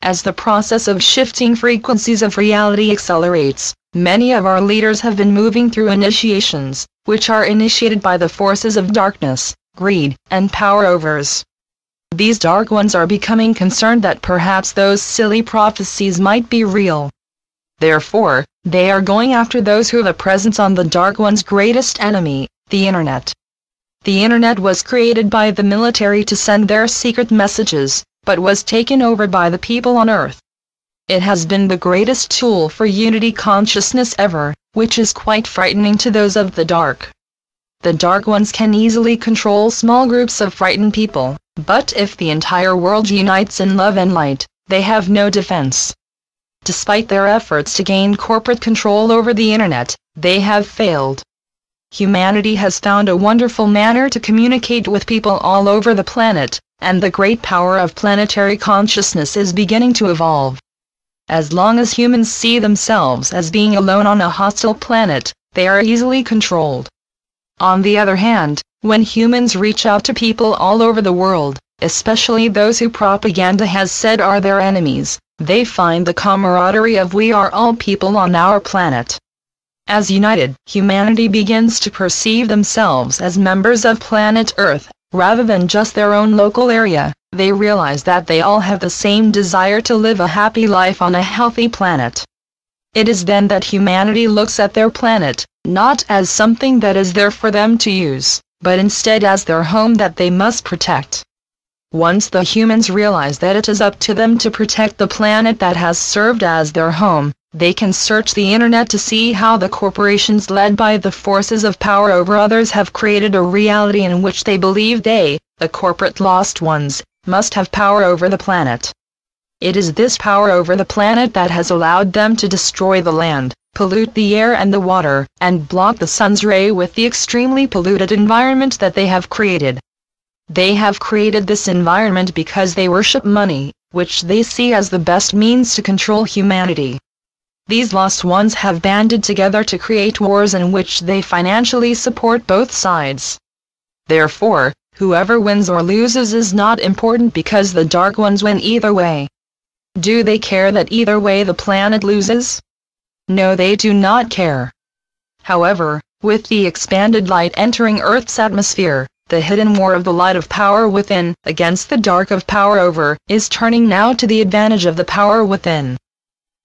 As the process of shifting frequencies of reality accelerates, many of our leaders have been moving through initiations, which are initiated by the forces of darkness, greed, and power-overs. These dark ones are becoming concerned that perhaps those silly prophecies might be real. Therefore, they are going after those who have a presence on the dark one's greatest enemy, the Internet. The Internet was created by the military to send their secret messages, but was taken over by the people on Earth. It has been the greatest tool for unity consciousness ever, which is quite frightening to those of the dark. The dark ones can easily control small groups of frightened people, but if the entire world unites in love and light, they have no defense. Despite their efforts to gain corporate control over the Internet, they have failed. Humanity has found a wonderful manner to communicate with people all over the planet, and the great power of planetary consciousness is beginning to evolve. As long as humans see themselves as being alone on a hostile planet, they are easily controlled. On the other hand, when humans reach out to people all over the world, especially those who propaganda has said are their enemies, they find the camaraderie of we are all people on our planet. As united, humanity begins to perceive themselves as members of planet Earth, rather than just their own local area. They realize that they all have the same desire to live a happy life on a healthy planet. It is then that humanity looks at their planet, not as something that is there for them to use, but instead as their home that they must protect. Once the humans realize that it is up to them to protect the planet that has served as their home, they can search the Internet to see how the corporations led by the forces of power over others have created a reality in which they believe they, the corporate lost ones, must have power over the planet. It is this power over the planet that has allowed them to destroy the land, pollute the air and the water, and block the sun's ray with the extremely polluted environment that they have created. They have created this environment because they worship money, which they see as the best means to control humanity. These lost ones have banded together to create wars in which they financially support both sides. Therefore, whoever wins or loses is not important because the dark ones win either way. Do they care that either way the planet loses? No, they do not care. However, with the expanded light entering Earth's atmosphere, the hidden war of the light of power within, against the dark of power over, is turning now to the advantage of the power within.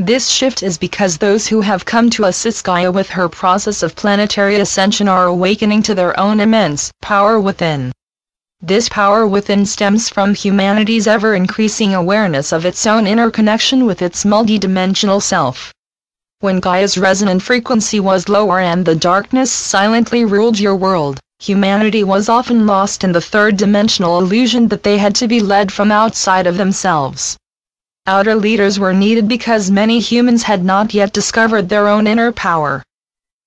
This shift is because those who have come to assist Gaia with her process of planetary ascension are awakening to their own immense power within. This power within stems from humanity's ever-increasing awareness of its own interconnection with its multidimensional self. When Gaia's resonant frequency was lower and the darkness silently ruled your world, humanity was often lost in the third-dimensional illusion that they had to be led from outside of themselves. Outer leaders were needed because many humans had not yet discovered their own inner power.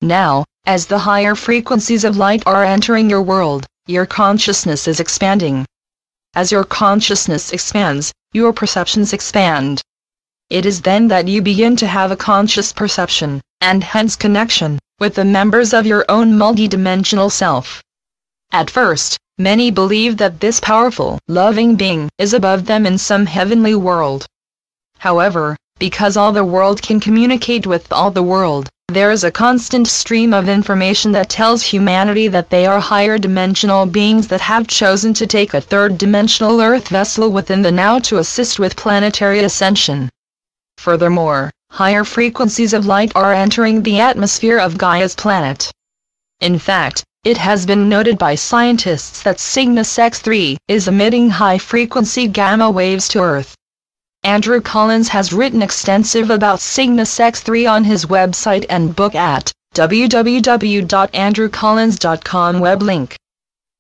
Now, as the higher frequencies of light are entering your world, your consciousness is expanding. As your consciousness expands, your perceptions expand. It is then that you begin to have a conscious perception, and hence connection, with the members of your own multidimensional self. At first, many believe that this powerful, loving being is above them in some heavenly world. However, because all the world can communicate with all the world, there is a constant stream of information that tells humanity that they are higher dimensional beings that have chosen to take a third-dimensional Earth vessel within the now to assist with planetary ascension. Furthermore, higher frequencies of light are entering the atmosphere of Gaia's planet. In fact, it has been noted by scientists that Cygnus X3 is emitting high-frequency gamma waves to Earth. Andrew Collins has written extensive about Cygnus X3 on his website and book at www.andrewcollins.com web link.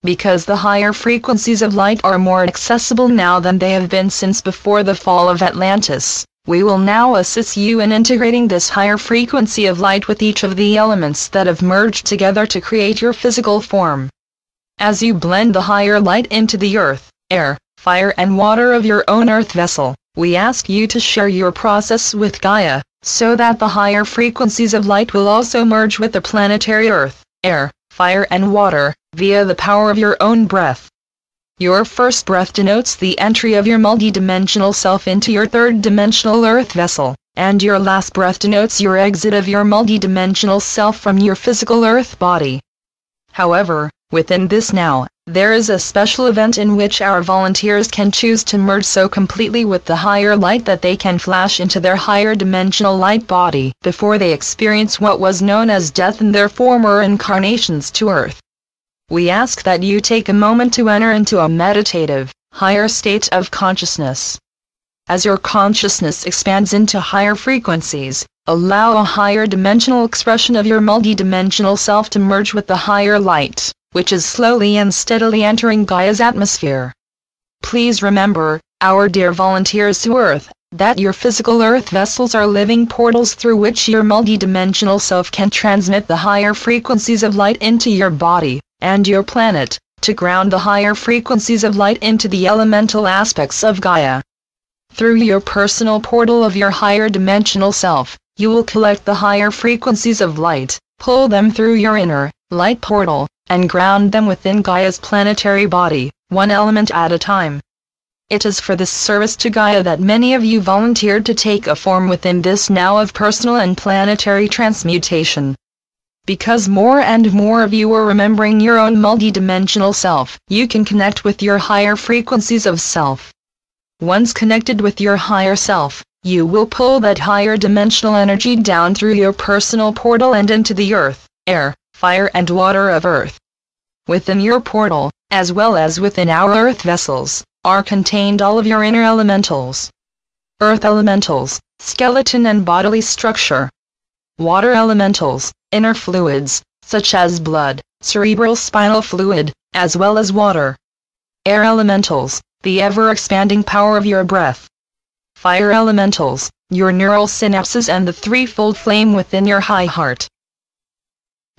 Because the higher frequencies of light are more accessible now than they have been since before the fall of Atlantis, we will now assist you in integrating this higher frequency of light with each of the elements that have merged together to create your physical form. As you blend the higher light into the earth, air, fire and water of your own earth vessel, we ask you to share your process with Gaia, so that the higher frequencies of light will also merge with the planetary earth, air, fire and water, via the power of your own breath. Your first breath denotes the entry of your multidimensional self into your third-dimensional earth vessel, and your last breath denotes your exit of your multidimensional self from your physical earth body. However, within this now, there is a special event in which our volunteers can choose to merge so completely with the higher light that they can flash into their higher dimensional light body before they experience what was known as death in their former incarnations to Earth. We ask that you take a moment to enter into a meditative, higher state of consciousness. As your consciousness expands into higher frequencies, allow a higher dimensional expression of your multidimensional self to merge with the higher light, which is slowly and steadily entering Gaia's atmosphere. Please remember, our dear volunteers to Earth, that your physical Earth vessels are living portals through which your multidimensional self can transmit the higher frequencies of light into your body and your planet, to ground the higher frequencies of light into the elemental aspects of Gaia. Through your personal portal of your higher dimensional self, you will collect the higher frequencies of light, pull them through your inner light portal, and ground them within Gaia's planetary body, one element at a time. It is for this service to Gaia that many of you volunteered to take a form within this now of personal and planetary transmutation. Because more and more of you are remembering your own multidimensional self, you can connect with your higher frequencies of self. Once connected with your higher self, you will pull that higher dimensional energy down through your personal portal and into the earth, air, fire and water of Earth. Within your portal, as well as within our earth vessels, are contained all of your inner elementals. Earth elementals, skeleton and bodily structure. Water elementals, inner fluids, such as blood, cerebral spinal fluid, as well as water. Air elementals, the ever-expanding power of your breath. Fire elementals, your neural synapses and the threefold flame within your high heart.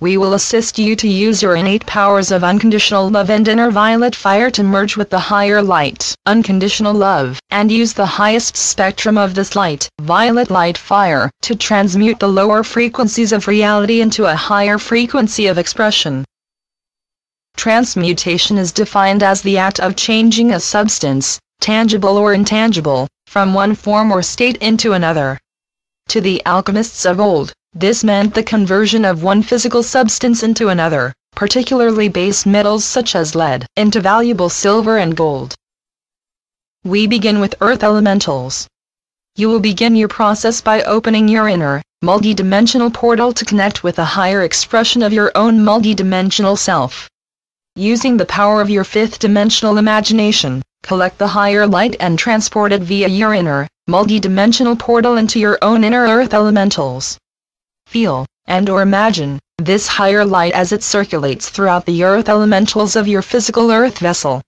We will assist you to use your innate powers of unconditional love and inner violet fire to merge with the higher light, unconditional love, and use the highest spectrum of this light, violet light fire, to transmute the lower frequencies of reality into a higher frequency of expression. Transmutation is defined as the act of changing a substance, tangible or intangible, from one form or state into another. To the alchemists of old, this meant the conversion of one physical substance into another, particularly base metals such as lead, into valuable silver and gold. We begin with earth elementals. You will begin your process by opening your inner, multidimensional portal to connect with a higher expression of your own multidimensional self. Using the power of your fifth-dimensional imagination, collect the higher light and transport it via your inner, multidimensional portal into your own inner earth elementals. Feel, and/or imagine, this higher light as it circulates throughout the earth elementals of your physical earth vessel.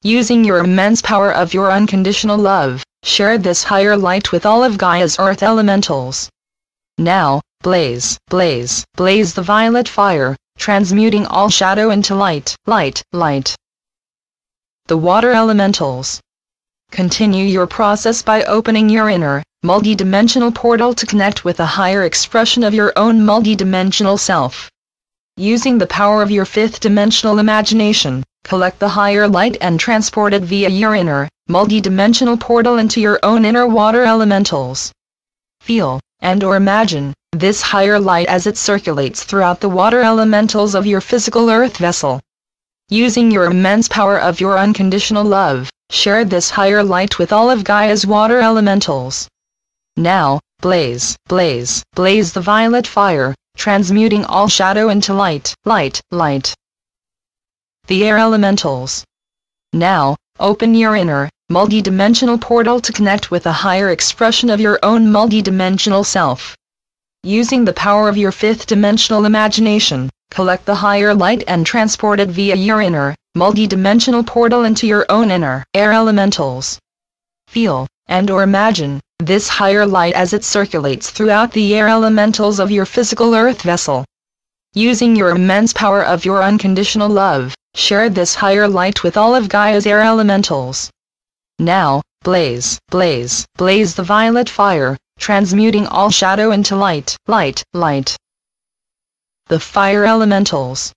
Using your immense power of your unconditional love, share this higher light with all of Gaia's earth elementals. Now, blaze, blaze, blaze the violet fire, transmuting all shadow into light, light, light. The water elementals. Continue your process by opening your inner, multidimensional portal to connect with a higher expression of your own multidimensional self. Using the power of your fifth-dimensional imagination, collect the higher light and transport it via your inner, multidimensional portal into your own inner water elementals. Feel, and/or imagine, this higher light as it circulates throughout the water elementals of your physical earth vessel. Using your immense power of your unconditional love, share this higher light with all of Gaia's water elementals. Now, blaze, blaze, blaze the violet fire, transmuting all shadow into light, light, light. The air elementals. Now, open your inner, multidimensional portal to connect with a higher expression of your own multidimensional self. Using the power of your fifth-dimensional imagination, collect the higher light and transport it via your inner, multidimensional portal into your own inner air elementals. Feel, and/or imagine, this higher light as it circulates throughout the air elementals of your physical earth vessel. Using your immense power of your unconditional love, share this higher light with all of Gaia's air elementals. Now, blaze, blaze, blaze the violet fire, transmuting all shadow into light, light, light. The fire elementals.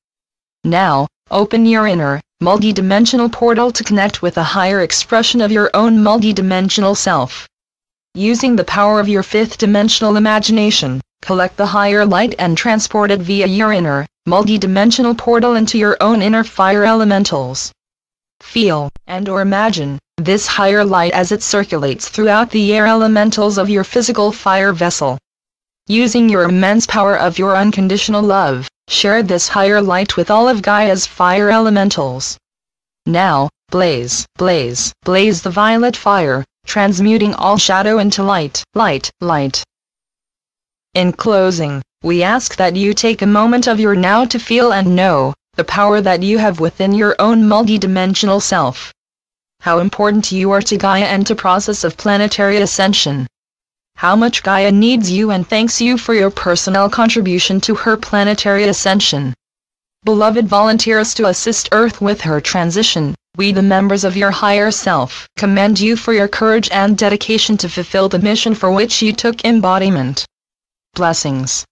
Now, open your inner, multidimensional portal to connect with a higher expression of your own multidimensional self. Using the power of your fifth-dimensional imagination, collect the higher light and transport it via your inner, multidimensional portal into your own inner fire elementals. Feel, and/or imagine, this higher light as it circulates throughout the air elementals of your physical fire vessel. Using your immense power of your unconditional love, share this higher light with all of Gaia's fire elementals. Now, blaze, blaze, blaze the violet fire, transmuting all shadow into light, light, light. In closing, we ask that you take a moment of your now to feel and know the power that you have within your own multidimensional self. How important you are to Gaia and to process of planetary ascension. How much Gaia needs you and thanks you for your personal contribution to her planetary ascension. Beloved volunteers to assist Earth with her transition, we the members of your higher self commend you for your courage and dedication to fulfill the mission for which you took embodiment. Blessings.